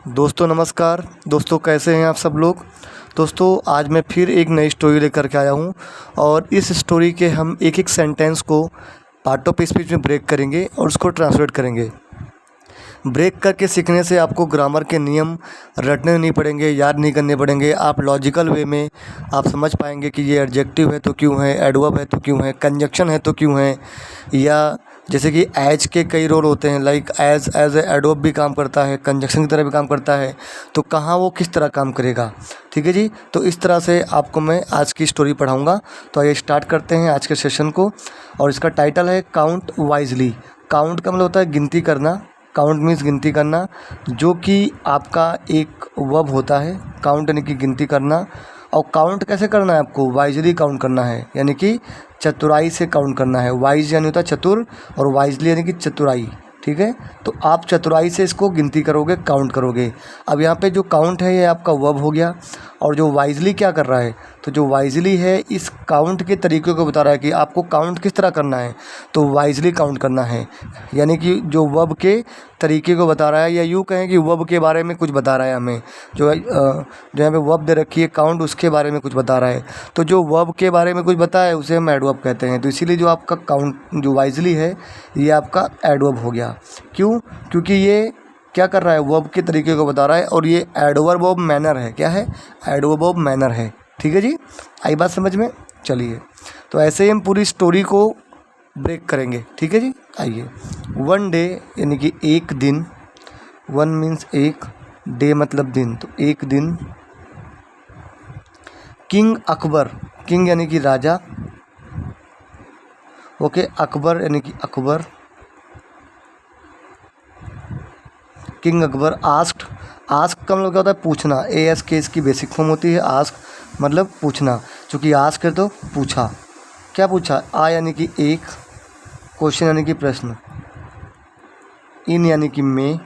दोस्तों नमस्कार। दोस्तों कैसे हैं आप सब लोग। दोस्तों आज मैं फिर एक नई स्टोरी लेकर के आया हूं और इस स्टोरी के हम एक एक सेंटेंस को पार्ट ऑफ स्पीच में ब्रेक करेंगे और उसको ट्रांसलेट करेंगे। ब्रेक करके सीखने से आपको ग्रामर के नियम रटने नहीं पड़ेंगे, याद नहीं करने पड़ेंगे। आप लॉजिकल वे में आप समझ पाएंगे कि ये एडजेक्टिव है तो क्यों है, एडवर्ब है तो क्यों है, कंजक्शन है तो क्यों है, या जैसे कि एज के कई रोल होते हैं, लाइक एज ए एडवर्ब भी काम करता है, कंजक्शन की तरह भी काम करता है, तो कहाँ वो किस तरह काम करेगा। ठीक है जी। तो इस तरह से आपको मैं आज की स्टोरी पढ़ाऊँगा। तो आइए स्टार्ट करते हैं आज के सेशन को। और इसका टाइटल है काउंट वाइजली। काउंट का मतलब होता है गिनती करना। काउंट मीन्स गिनती करना, जो कि आपका एक वर्ब होता है। काउंट यानी कि गिनती करना। और काउंट कैसे करना है आपको, वाइजली काउंट करना है, यानी कि चतुराई से काउंट करना है। वाइज यानी होता है चतुर और वाइजली यानी कि चतुराई। ठीक है। तो आप चतुराई से इसको गिनती करोगे, काउंट करोगे। अब यहाँ पे जो काउंट है ये आपका वर्ब हो गया। और जो वाइजली क्या कर रहा है, तो जो वाइजली है इस काउंट के तरीके को बता रहा है कि आपको काउंट किस तरह करना है। तो वाइजली काउंट करना है, यानी कि जो वर्ब के तरीके को बता रहा है, या यूँ कहें कि वर्ब के बारे में कुछ बता रहा है हमें। जो यहाँ पे वर्ब दे रखी है काउंट, उसके बारे में कुछ बता रहा है। तो जो वर्ब के बारे में कुछ बताया है उसे हम एडवर्ब कहते हैं। तो इसीलिए जो आपका काउंट जो वाइजली है ये आपका एडवर्ब हो गया। क्यों? क्योंकि ये क्या कर रहा है, वर्ब के तरीके को बता रहा है। और ये एडवर्ब ऑफ मैनर है। क्या है? एडवर्ब ऑफ मैनर है। ठीक है जी। आई बात समझ में? चलिए, तो ऐसे ही हम पूरी स्टोरी को ब्रेक करेंगे। ठीक है जी। आइए। वन डे यानी कि एक दिन। वन मीन्स एक, डे मतलब दिन, तो एक दिन। किंग अकबर, किंग यानी कि राजा, ओके। अकबर यानी कि Akbar. King Akbar asked. Ask का मतलब क्या होता है, पूछना। ए एस के इसकी बेसिक फॉर्म होती है। आस्क मतलब पूछना। चूँकि आस्क है तो पूछा। क्या पूछा? आ यानी कि एक, क्वेश्चन यानी कि प्रश्न, इन यानी कि में,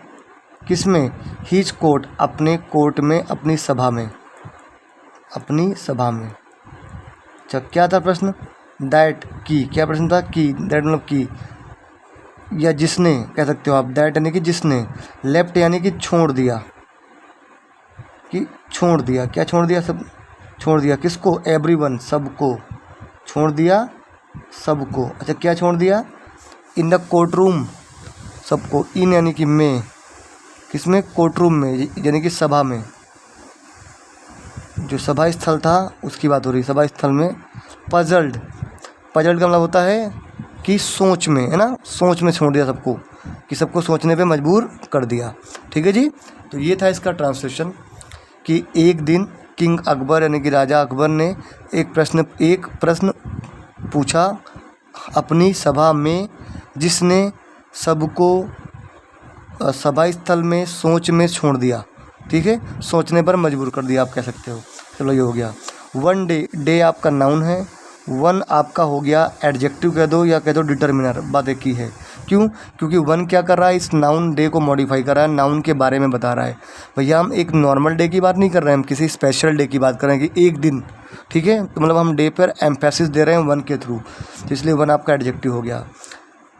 किस में? हीज कोर्ट, अपने कोर्ट में, अपनी सभा में, अपनी सभा में। अच्छा, क्या था प्रश्न? दैट की, क्या प्रश्न था? की, दैट मतलब की, या जिसने कह सकते हो आप। दैट यानी कि जिसने। लेफ्ट यानी कि छोड़ दिया, कि छोड़ दिया। क्या छोड़ दिया? सब छोड़ दिया। किसको? एवरीवन, सबको छोड़ दिया, सबको। अच्छा, क्या छोड़ दिया? इन द कोर्ट रूम, सबको। इन यानी कि में, किसमें? कोर्ट रूम में, यानी कि सभा में। जो सभा स्थल था उसकी बात हो रही, सभा स्थल में। पजल्ड, पजल्ड का मतलब होता है कि सोच में, है ना। सोच में छोड़ दिया सबको, कि सबको सोचने पे मजबूर कर दिया। ठीक है जी। तो ये था इसका ट्रांसलेशन कि एक दिन किंग अकबर यानी कि राजा अकबर ने एक प्रश्न पूछा अपनी सभा में, जिसने सबको सभा स्थल में सोच में छोड़ दिया। ठीक है, सोचने पर मजबूर कर दिया आप कह सकते हो। चलो ये हो गया। वन डे, डे आपका नाउन है। वन आपका हो गया एडजेक्टिव कह दो या कह दो डिटर्मिनर, बात एक ही है। क्यों? क्योंकि वन क्या कर रहा है, इस नाउन डे को मॉडिफाई कर रहा है, नाउन के बारे में बता रहा है। भैया हम एक नॉर्मल डे की बात नहीं कर रहे हैं, हम किसी स्पेशल डे की बात कर रहे हैं कि एक दिन। ठीक है, तो मतलब हम डे पर एम्फेसिस दे रहे हैं वन के थ्रू, तो इसलिए वन आपका एडजेक्टिव हो गया।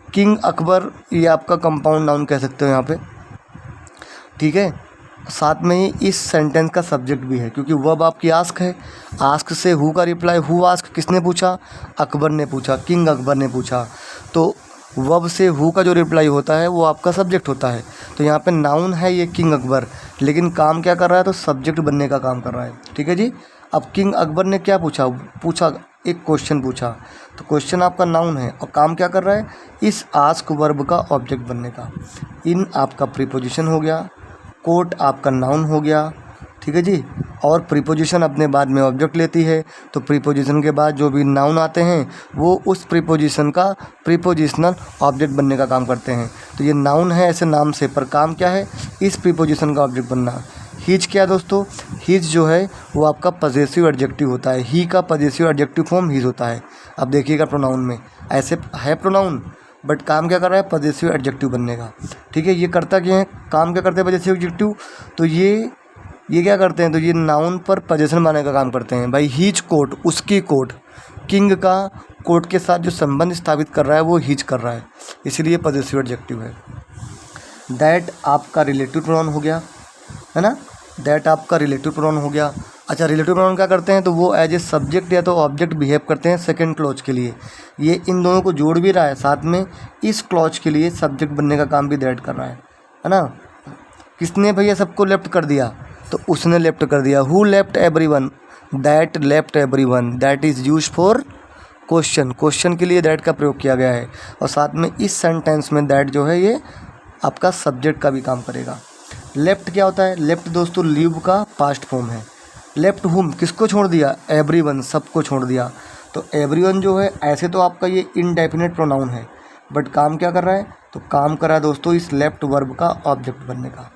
किंग अकबर ये आपका कंपाउंड नाउन कह सकते हो यहाँ पे। ठीक है, साथ में ही इस सेंटेंस का सब्जेक्ट भी है, क्योंकि वर्ब आपकी आस्क है। आस्क से हु का रिप्लाई, हु आस्क किसने पूछा? अकबर ने पूछा, किंग अकबर ने पूछा। तो वर्ब से हु का जो रिप्लाई होता है वो आपका सब्जेक्ट होता है। तो यहाँ पे नाउन है ये किंग अकबर, लेकिन काम क्या कर रहा है, तो सब्जेक्ट बनने का काम कर रहा है। ठीक है जी। अब किंग अकबर ने क्या पूछा एक क्वेश्चन पूछा, तो क्वेश्चन आपका नाउन है और काम क्या कर रहा है, इस आस्क वर्ब का ऑब्जेक्ट बनने का। इन आपका प्रीपोजिशन हो गया, कोर्ट आपका नाउन हो गया। ठीक है जी। और प्रीपोजिशन अपने बाद में ऑब्जेक्ट लेती है, तो प्रीपोजिशन के बाद जो भी नाउन आते हैं वो उस प्रीपोजिशन का प्रीपोजिशनल ऑब्जेक्ट बनने का काम करते हैं। तो ये नाउन है ऐसे नाम से, पर काम क्या है, इस प्रीपोजिशन का ऑब्जेक्ट बनना। हीज क्या दोस्तों? हीज जो है वो आपका पजेसिव एडजेक्टिव होता है। ही का पजेसिव एडजेक्टिव फॉर्म हीज होता है। अब देखिएगा प्रोनाउन में ऐसे है प्रोनाउन, बट काम क्या कर रहा है, पजेसिव एडजेक्टिव बनने का। ठीक है, ये करता क्या है, काम क्या करते हैं पजेसिव एडजेक्टिव, तो ये क्या करते हैं, तो ये नाउन पर पोजीशन बनाने का काम करते हैं। भाई हीज कोट, उसकी कोट, किंग का कोट के साथ जो संबंध स्थापित कर रहा है वो हीज कर रहा है, इसीलिए पजेसिव एडजेक्टिव है। दैट आपका रिलेटिव प्रोनाउन हो गया। है ना, दैट आपका रिलेटिव प्रोनाउन हो गया। अच्छा, रिलेटिव प्रोनाउन क्या करते हैं, तो वो एज ए सब्जेक्ट या तो ऑब्जेक्ट बिहेव करते हैं सेकंड क्लॉज के लिए। ये इन दोनों को जोड़ भी रहा है, साथ में इस क्लॉज के लिए सब्जेक्ट बनने का काम भी दैट कर रहा है ना। किसने भैया सबको लेफ्ट कर दिया, तो उसने लेफ्ट कर दिया। Who left everyone, that left everyone. That is use for question, question के लिए दैट का प्रयोग किया गया है। और साथ में इस सेंटेंस में दैट जो है ये आपका सब्जेक्ट का भी काम करेगा। लेफ्ट क्या होता है, लेफ्ट दोस्तों लीव का पास्ट फॉर्म है। लेफ्ट हुम, किसको छोड़ दिया, एवरीवन, सबको छोड़ दिया। तो एवरीवन जो है ऐसे तो आपका ये इनडेफिनेट प्रोनाउन है, बट काम क्या कर रहा है, तो काम कर रहा है दोस्तों इस लेफ्ट वर्ब का ऑब्जेक्ट बनने का।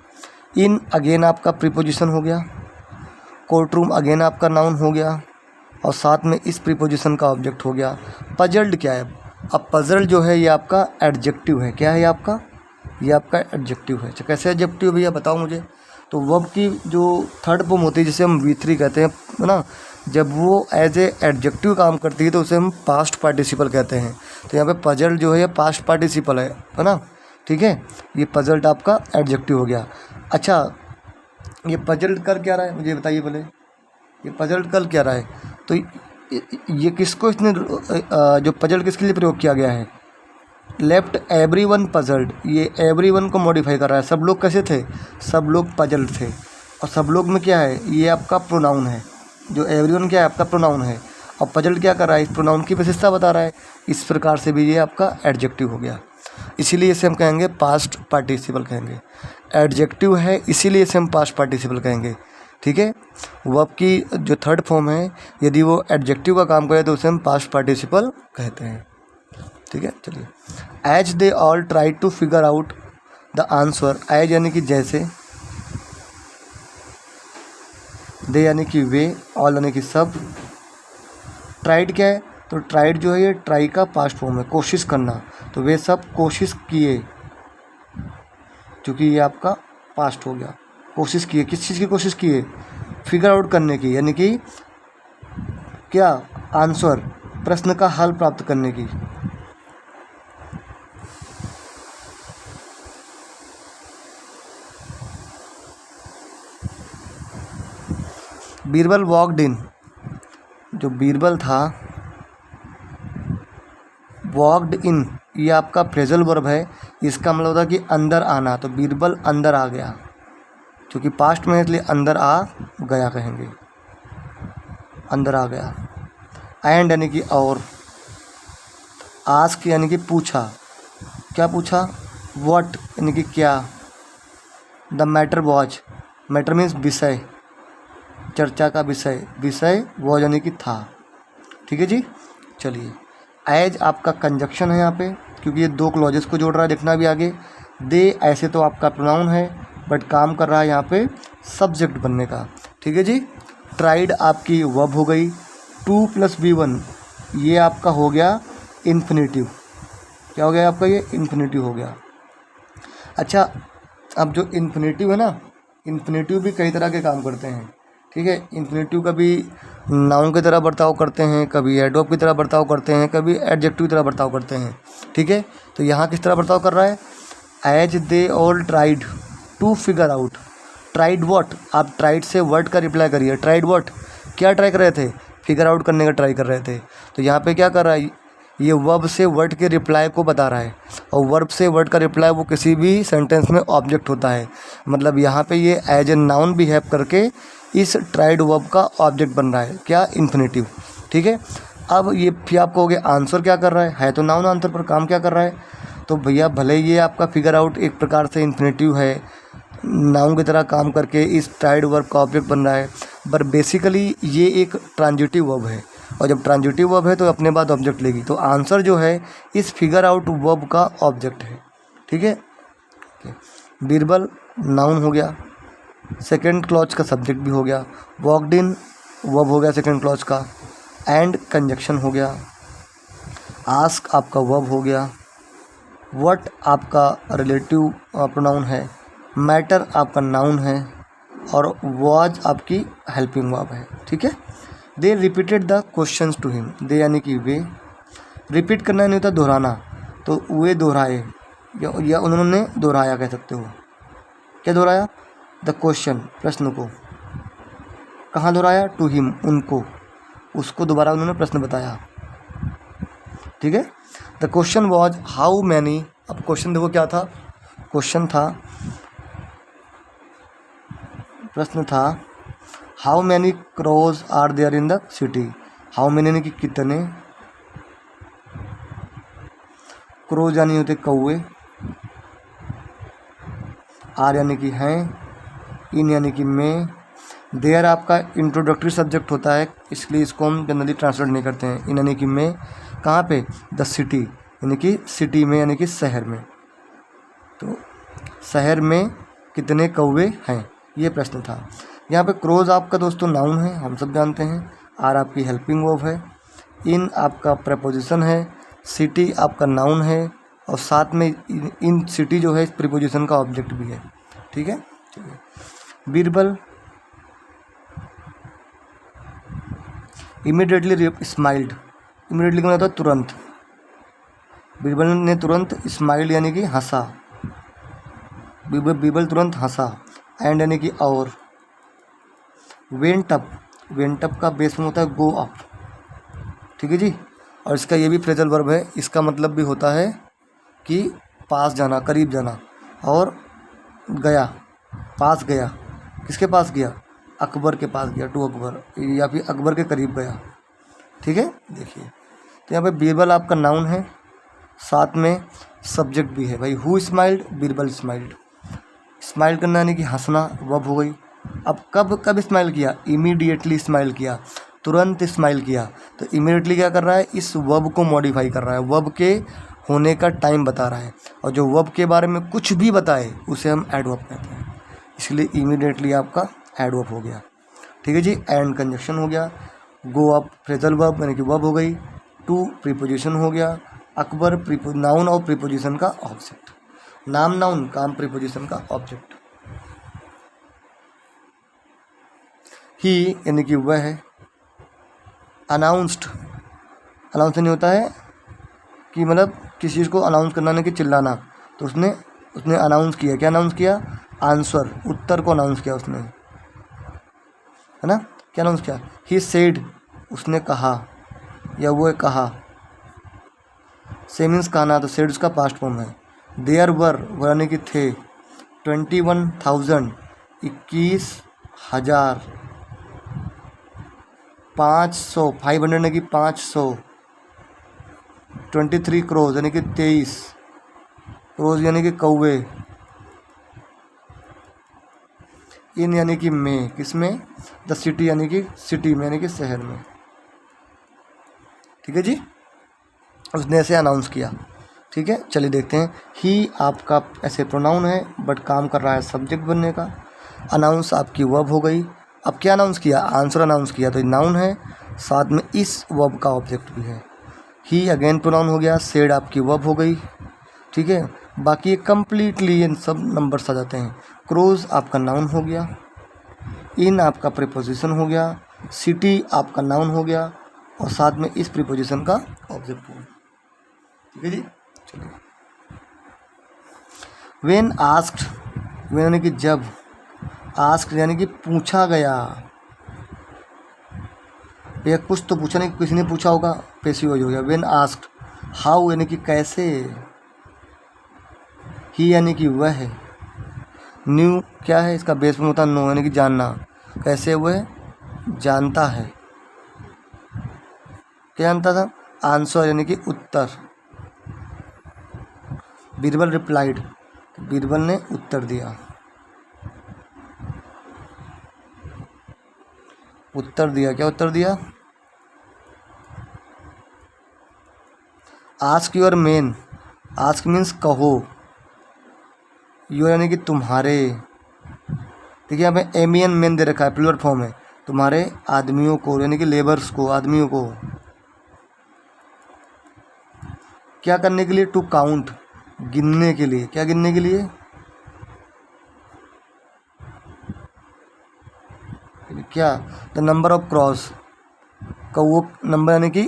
इन अगेन आपका प्रीपोजिशन हो गया, कोर्ट रूम अगेन आपका नाउन हो गया, और साथ में इस प्रीपोजिशन का ऑब्जेक्ट हो गया। पजल्ड क्या है, अब पजल जो है ये आपका एडजेक्टिव है। क्या है ये आपका एडजेक्टिव है। अच्छा, कैसे एडजेक्टिव भैया बताओ मुझे। तो वर्ब की जो थर्ड फॉर्म होती है जिसे हम V3 कहते हैं, है ना, जब वो एज ए एडजेक्टिव काम करती है तो उसे हम पास्ट पार्टिसिपल कहते हैं। तो यहाँ पे पजल्ड जो है ये पास्ट पार्टिसिपल है ना, ठीक है। ये पजल्ड आपका एडजेक्टिव हो गया। अच्छा, ये पजल्ड कर क्या रहा है, मुझे बताइए पहले, ये पजल्ड कर क्या रहा है। तो ये किसको इसने जो पजल्ड किसके लिए प्रयोग किया गया है, लेफ्ट एवरीवन पजल्ड। ये एवरीवन को मॉडिफाई कर रहा है। सब लोग कैसे थे, सब लोग पजल्ड थे। और सब लोग में क्या है, ये आपका प्रोनाउन है। जो एवरीवन क्या है, आपका प्रोनाउन है। और पजल्ड क्या कर रहा है, इस प्रोनाउन की विशेषता बता रहा है। इस प्रकार से भी ये आपका एडजेक्टिव हो गया। इसीलिए इसे हम कहेंगे पास्ट पार्टिसिपल कहेंगे। एडजेक्टिव है इसीलिए इसे हम पास्ट पार्टिसिपल कहेंगे, ठीक है। वर्ब की जो थर्ड फॉर्म है, यदि वो एडजेक्टिव का काम करे तो उसे हम पास्ट पार्टिसिपल कहते हैं, ठीक है। चलिए, as they all try to figure out the answer. As यानी कि जैसे, दे यानी कि वे, ऑल यानी कि सब। ट्राइड क्या है, तो ट्राइड जो है ये ट्राई का पास्ट फॉर्म है, कोशिश करना। तो वे सब कोशिश किए, क्योंकि ये आपका पास्ट हो गया। कोशिश किए, किस चीज़ की कोशिश किए, फिगर आउट करने की, यानी कि क्या, आंसर, प्रश्न का हल प्राप्त करने की। बीरबल वॉकड इन, जो बीरबल था, वॉकड इन, ये आपका फ्रेजल वर्ब है। इसका मतलब होता कि अंदर आना। तो बीरबल अंदर आ गया, क्योंकि पास्ट में है इसलिए अंदर आ गया कहेंगे, अंदर आ गया। एंड यानी कि और, आस्क यानी कि पूछा, क्या पूछा, व्हाट यानी कि क्या, the matter was, matter means विषय, चर्चा का विषय, विषय वॉज यानी कि था, ठीक है जी। चलिए, एज आपका कंजक्शन है यहाँ पे, क्योंकि ये दो क्लॉजेस को जोड़ रहा है, देखना भी आगे। दे ऐसे तो आपका प्रोनाउन है, बट काम कर रहा है यहाँ पे सब्जेक्ट बनने का, ठीक है जी। ट्राइड आपकी वर्ब हो गई। 2 + V1 ये आपका हो गया इन्फिनेटिव। क्या हो गया आपका, ये इन्फिनेटिव हो गया। अच्छा, अब जो इन्फिनेटिव है ना, इन्फिनेटिव भी कई तरह के काम करते हैं, ठीक है। इन्फिनेटिव कभी नाउन की तरह बर्ताव करते हैं, कभी एडवर्ब की तरह बर्ताव करते हैं, कभी एडजेक्टिव की तरह बर्ताव करते हैं, ठीक है। तो यहाँ किस तरह बर्ताव कर रहा है, as they all tried to figure out. Tried what, आप ट्राइड से वर्ड का रिप्लाई करिए। ट्राइड व्हाट, क्या ट्राई कर रहे थे, फिगर आउट करने का ट्राई कर रहे थे। तो यहाँ पे क्या कर रहा है, ये वर्ब से वर्ड के रिप्लाई को बता रहा है। और वर्ब से वर्ड का रिप्लाई वो किसी भी सेंटेंस में ऑब्जेक्ट होता है। मतलब यहाँ पे ये एज ए नाउन बिहेव करके इस ट्राइड वर्ब का ऑब्जेक्ट बन रहा है, क्या, इन्फिनेटिव, ठीक है। अब ये फिर आप कहोगे आंसर क्या कर रहा है तो नाउन आंसर पर काम क्या कर रहा है। तो भैया भले ये आपका फिगर आउट एक प्रकार से इन्फिनेटिव है, नाउन की तरह काम करके इस ट्राइड वर्ब का ऑब्जेक्ट बन रहा है, पर बेसिकली ये एक ट्रांजिटिव वर्ब है। और जब ट्रांजिटिव वर्ब है तो अपने बाद ऑब्जेक्ट लेगी। तो आंसर जो है इस फिगर आउट वर्ब का ऑब्जेक्ट है, ठीक है। बीरबल नाउन हो गया, सेकंड क्लॉज का सब्जेक्ट भी हो गया। वॉकड इन वर्ब हो गया सेकंड क्लॉज का। एंड कंजक्शन हो गया। आस्क आपका वर्ब हो गया। व्हाट आपका रिलेटिव प्रोनाउन है। मैटर आपका नाउन है। और वॉज आपकी हेल्पिंग वर्ब है, ठीक है। They repeated the questions to him. They यानी कि वे, रिपीट करना नहीं होता दोहराना, तो वे दोहराए या उन्होंने दोहराया कह सकते हो। क्या दोहराया, द क्वेश्चन, प्रश्न को। कहाँ दोहराया? टू हिम, उनको, उसको दोबारा उन्होंने प्रश्न बताया। ठीक है। The question was how many, अब क्वेश्चन देखो क्या था, क्वेश्चन था, प्रश्न था how many crows are there in the city. How many यानी कि कितने, क्रोज यानी होते कौवे, आर यानी कि हैं, इन यानी कि में, देयर आपका इंट्रोडक्टरी सब्जेक्ट होता है, इसलिए इसको हम जनरली ट्रांसलेट नहीं करते हैं। इन यानी कि में, कहाँ पे? द सिटी यानी कि सिटी में, यानी कि शहर में। तो शहर में कितने कौवे हैं, ये प्रश्न था। यहाँ पे क्रोज आपका दोस्तों नाउन है, हम सब जानते हैं। आर आपकी हेल्पिंग वर्ब है, इन आपका प्रपोजिशन है, सिटी आपका नाउन है, और साथ में इन सिटी जो है इस प्रीपोजिशन का ऑब्जेक्ट भी है। ठीक है। बीरबल इमीडिएटली स्माइल्ड, इमीडिएटली का मतलब तुरंत, बीरबल ने तुरंत स्माइल्ड यानी कि हंसा, बीरबल तुरंत हंसा, एंड यानी कि और, वेंट अप, वेंट अप का बेस में होता है गो अप। ठीक है जी। और इसका ये भी फ्रेजल वर्ब है, इसका मतलब भी होता है कि पास जाना, करीब जाना, और गया, पास गया, किसके पास गया? अकबर के पास गया, टू अकबर, या फिर अकबर के करीब गया। ठीक है। देखिए तो यहाँ पे बीरबल आपका नाउन है, साथ में सब्जेक्ट भी है भाई, who smiled, Birbal smiled. Smile करना यानी कि हंसना, वर्ब हो गई। अब कब स्माइल किया? इमीडिएटली स्माइल किया, तुरंत स्माइल किया। तो इमीडिएटली क्या कर रहा है? इस वर्ब को मॉडिफाई कर रहा है, वर्ब के होने का टाइम बता रहा है, और जो वर्ब के बारे में कुछ भी बताए उसे हम एडवर्ब कहते हैं, इसलिए इमीडिएटली आपका एडवर्ब हो गया। ठीक है जी। एंड कंजक्शन हो गया, गो अप फ्रेजल वर्ब यानी कि वर्ब हो गई, टू प्रीपोजिशन हो गया, अकबर नाउन और प्रीपोजिशन का ऑब्जेक्ट, नाम नाउन, काम प्रीपोजिशन का ऑब्जेक्ट। ही यानी कि वह है, अनाउंस्ड, अनाउंस नहीं होता है कि मतलब किसी चीज़ को अनाउंस करना नहीं कि चिल्लाना, तो उसने अनाउंस किया। क्या अनाउंस किया? आंसर, उत्तर को अनाउंस किया उसने, है ना। क्या अनाउंस किया? ही सेड, उसने कहा, या वो कहा। से मीन्स कहना, तो सेड उसका पास्ट फॉर्म है। देयर वर, यानी कि थे, 21,000, 21,000, 500, 500 यानी कि 500, 23 क्रोज यानी कि 23 क्रोज यानी कि कौवे, इन यानी कि में, किसमें? द सिटी यानी कि सिटी में, यानी कि शहर में। ठीक है जी। उसने ऐसे अनाउंस किया। ठीक है। चलिए देखते हैं। ही आपका ऐसे प्रोनाउन है, बट काम कर रहा है सब्जेक्ट बनने का। अनाउंस आपकी वर्ब हो गई। अब क्या अनाउंस किया? आंसर अनाउंस किया, तो नाउन है, साथ में इस वर्ब का ऑब्जेक्ट भी है। ही अगेन प्रोनाउन हो गया, सेड आपकी वर्ब हो गई। ठीक है। बाकी ये कम्प्लीटली इन सब नंबर्स आ जाते हैं। क्रोज आपका नाउन हो गया, इन आपका प्रीपोजिशन हो गया, सिटी आपका नाउन हो गया, और साथ में इस प्रीपोजिशन का ऑब्जेक्ट हो गया। ठीक है जी। चलिए, वेन आस्क्ड, वेन यानी कि जब, आस्क्ड यानी कि पूछा गया, भैया कुछ तो पूछा नहीं, किसी ने पूछा होगा, पैसिव वॉइस हो गया। वेन आस्क्ड, हाउ यानी कि कैसे, ही यानी कि वह है, न्यू क्या है? इसका बेस में होता है नो, यानी कि जानना। कैसे वह जानता है, क्या जानता था? आंसर यानी कि उत्तर। बीरबल रिप्लाइड, बीरबल ने उत्तर दिया, उत्तर दिया। क्या उत्तर दिया? Ask your main, ask means कहो, योर यानी कि तुम्हारे। देखिए यहाँ पे एमियन मेन दे रखा है, प्लूरल फॉर्म है, तुम्हारे आदमियों को, यानी कि लेबर्स को, आदमियों को। क्या करने के लिए? टू काउंट, गिनने के लिए। क्या गिनने के लिए? क्या? द नंबर ऑफ क्रॉस, कौओ नंबर यानी कि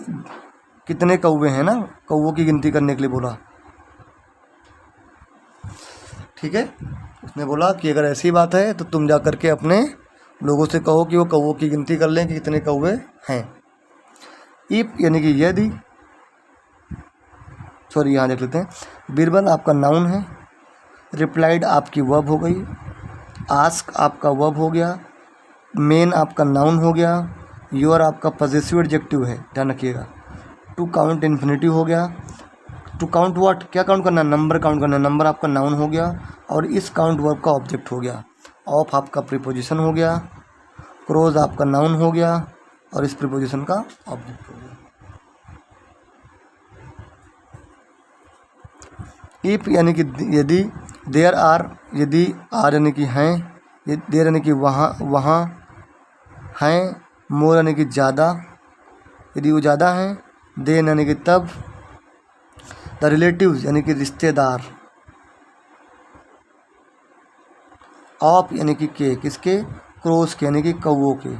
कितने कौवे हैं ना, कौओं की गिनती करने के लिए बोला। ठीक है। उसने बोला कि अगर ऐसी बात है तो तुम जा कर के अपने लोगों से कहो कि वो कौवों की गिनती कर लें कि कितने कौवे हैं। इफ यानी कि यदि, सॉरी यहाँ देख लेते हैं। बीरबल आपका नाउन है, रिप्लाइड आपकी वर्ब हो गई, आस्क आपका वर्ब हो गया, मेन आपका नाउन हो गया, योर आपका पॉजेसिव एडजेक्टिव है, ध्यान रखिएगा। टू काउंट इन्फिनिटिव हो गया। टू काउंट व्हाट, क्या काउंट करना है, नंबर काउंट करना है, नंबर आपका नाउन हो गया और इस काउंट वर्ब का ऑब्जेक्ट हो गया। ऑफ आपका प्रीपोजिशन हो गया, क्रोज आपका नाउन हो गया और इस प्रीपोजिशन का ऑब्जेक्ट हो गया। इफ यानी कि यदि, देयर आर यदि आर यानी कि हैं, देयर यानी कि वहाँ हैं, मोर यानी कि ज़्यादा यदि वो ज़्यादा हैं, देन यानी कि तब, द रिलेटिव्स यानी कि रिश्तेदार, ऑफ यानी कि के, किसके, क्रोस के यानी कि कौवों के,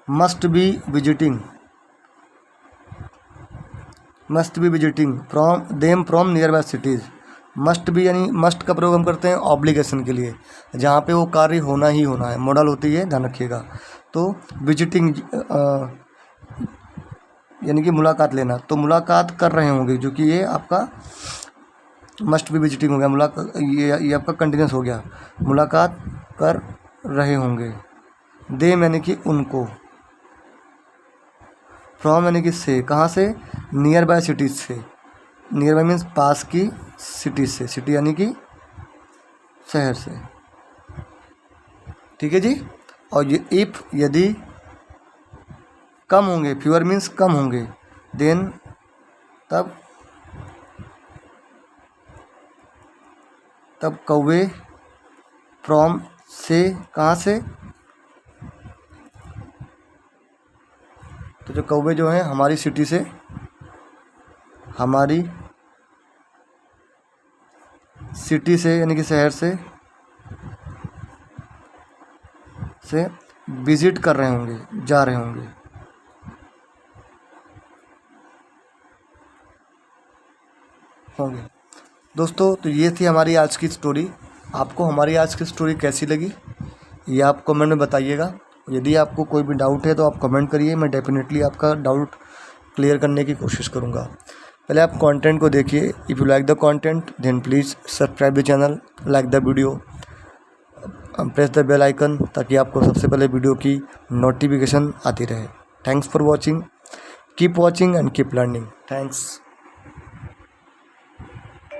must be visiting, must be visiting from them from near by cities. Must be यानी मस्ट का प्रयोग हम करते हैं ऑब्लिगेशन के लिए, जहाँ पे वो कार्य होना ही होना है, मॉडल होती है, ध्यान रखिएगा। तो विजिटिंग यानी कि मुलाकात लेना, तो मुलाकात कर रहे होंगे, जो कि ये आपका मस्ट बी विजिटिंग हो गया, मुलाकात ये आपका कंटिन्यूस हो गया, मुलाकात कर रहे होंगे। देम यानी कि उनको, फ्रॉम यानी कि से, कहाँ से, नियर बाय सिटीज़ से, नियर बाय मीन्स पास की सिटी से, सिटी यानी कि शहर से, ठीक है जी। और ये इफ यदि कम होंगे, फ्यूअर मीन्स कम होंगे, देन तब कौवे, फ्रॉम से, कहाँ से, तो जो कौवे जो हैं हमारी सिटी से, हमारी सिटी से यानी कि शहर से विजिट कर रहे होंगे, जा रहे होंगे। दोस्तों, तो ये थी हमारी आज की स्टोरी। आपको हमारी आज की स्टोरी कैसी लगी ये आप कमेंट में बताइएगा। यदि आपको कोई भी डाउट है तो आप कमेंट करिए, मैं डेफिनेटली आपका डाउट क्लियर करने की कोशिश करूँगा। पहले आप कंटेंट को देखिए। If you like the content then please subscribe the channel, like the video, press the bell icon, ताकि आपको सबसे पहले वीडियो की नोटिफिकेशन आती रहे। Thanks for watching, keep watching and keep learning. Thanks.